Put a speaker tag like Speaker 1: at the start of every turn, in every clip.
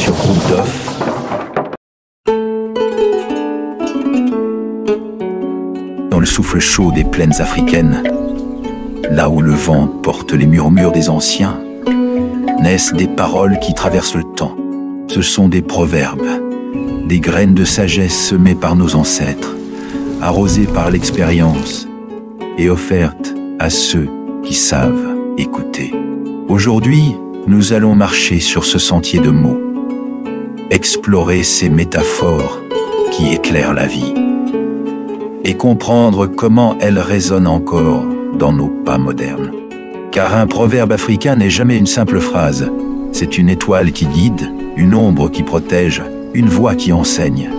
Speaker 1: sur Groupe d'Off. Dans le souffle chaud des plaines africaines, là où le vent porte les murmures des anciens, naissent des paroles qui traversent le temps. Ce sont des proverbes, des graines de sagesse semées par nos ancêtres, arrosées par l'expérience et offertes à ceux qui savent écouter. Aujourd'hui, nous allons marcher sur ce sentier de mots, explorer ces métaphores qui éclairent la vie et comprendre comment elles résonnent encore dans nos pas modernes. Car un proverbe africain n'est jamais une simple phrase, c'est une étoile qui guide, une ombre qui protège, une voix qui enseigne.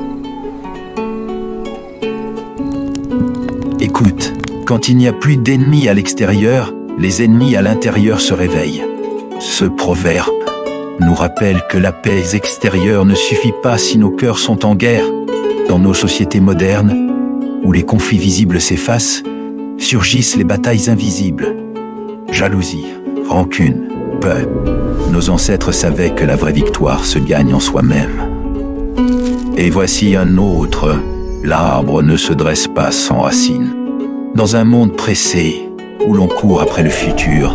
Speaker 1: Écoute, quand il n'y a plus d'ennemis à l'extérieur, les ennemis à l'intérieur se réveillent. Ce proverbe nous rappelle que la paix extérieure ne suffit pas si nos cœurs sont en guerre. Dans nos sociétés modernes, où les conflits visibles s'effacent, surgissent les batailles invisibles. Jalousie, rancune, peur. Nos ancêtres savaient que la vraie victoire se gagne en soi-même. Et voici un autre. L'arbre ne se dresse pas sans racines. Dans un monde pressé, où l'on court après le futur,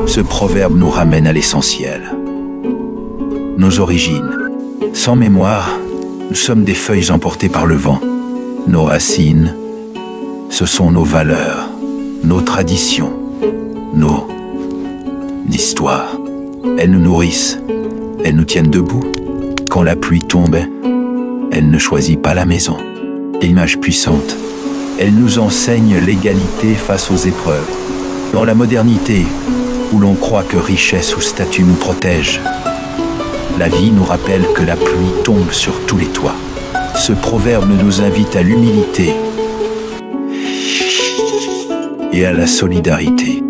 Speaker 1: ce proverbe nous ramène à l'essentiel. Nos origines. Sans mémoire, nous sommes des feuilles emportées par le vent. Nos racines, ce sont nos valeurs, nos traditions, nos histoires. Elles nous nourrissent, elles nous tiennent debout. Quand la pluie tombe, elle ne choisit pas la maison. Image puissante, elle nous enseigne l'égalité face aux épreuves. Dans la modernité, où l'on croit que richesse ou statut nous protège, la vie nous rappelle que la pluie tombe sur tous les toits. Ce proverbe nous invite à l'humilité et à la solidarité.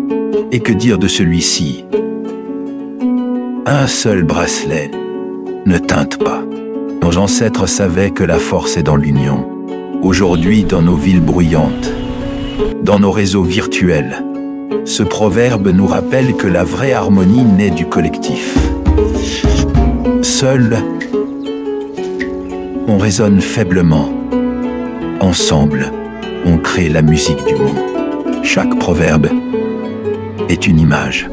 Speaker 1: Et que dire de celui-ci? Un seul bracelet ne teinte pas. Nos ancêtres savaient que la force est dans l'union. Aujourd'hui, dans nos villes bruyantes, dans nos réseaux virtuels, ce proverbe nous rappelle que la vraie harmonie naît du collectif. Seul, on résonne faiblement. Ensemble, on crée la musique du monde. Chaque proverbe est une image,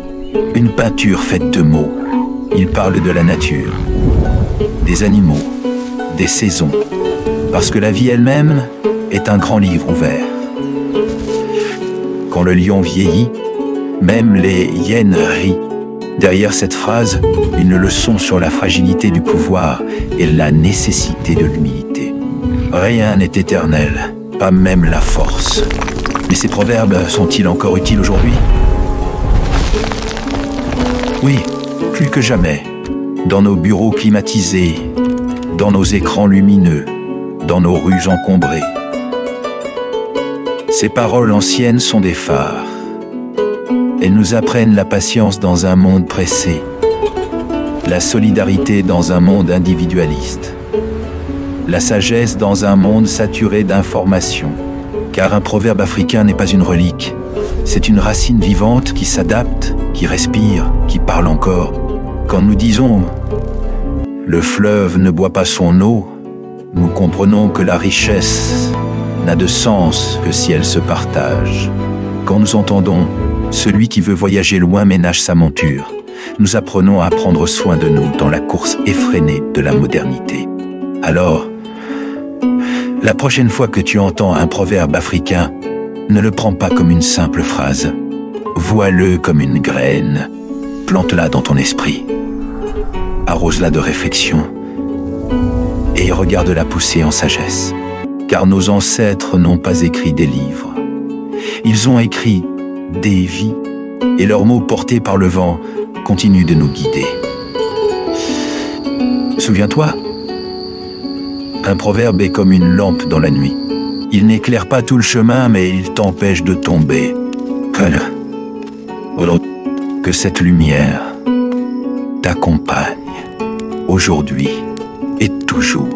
Speaker 1: une peinture faite de mots. Il parle de la nature, des animaux, des saisons, parce que la vie elle-même est un grand livre ouvert. Quand le lion vieillit, même les hyènes rient. Derrière cette phrase, une leçon sur la fragilité du pouvoir et la nécessité de l'humilité. Rien n'est éternel, pas même la force. Mais ces proverbes sont-ils encore utiles aujourd'hui? Oui, plus que jamais. Dans nos bureaux climatisés, dans nos écrans lumineux, dans nos rues encombrées. Ces paroles anciennes sont des phares. Elles nous apprennent la patience dans un monde pressé, la solidarité dans un monde individualiste, la sagesse dans un monde saturé d'informations. Car un proverbe africain n'est pas une relique, c'est une racine vivante qui s'adapte, qui respire, qui parle encore. Quand nous disons « le fleuve ne boit pas son eau », nous comprenons que la richesse n'a de sens que si elle se partage. Quand nous entendons « celui qui veut voyager loin ménage sa monture », nous apprenons à prendre soin de nous dans la course effrénée de la modernité. Alors, la prochaine fois que tu entends un proverbe africain, ne le prends pas comme une simple phrase. Vois-le comme une graine. Plante-la dans ton esprit. Arrose-la de réflexion et regarde-la pousser en sagesse. Car nos ancêtres n'ont pas écrit des livres. Ils ont écrit des vies et leurs mots portés par le vent continuent de nous guider. Souviens-toi, un proverbe est comme une lampe dans la nuit. Il n'éclaire pas tout le chemin, mais il t'empêche de tomber. Que cette lumière t'accompagne aujourd'hui et toujours.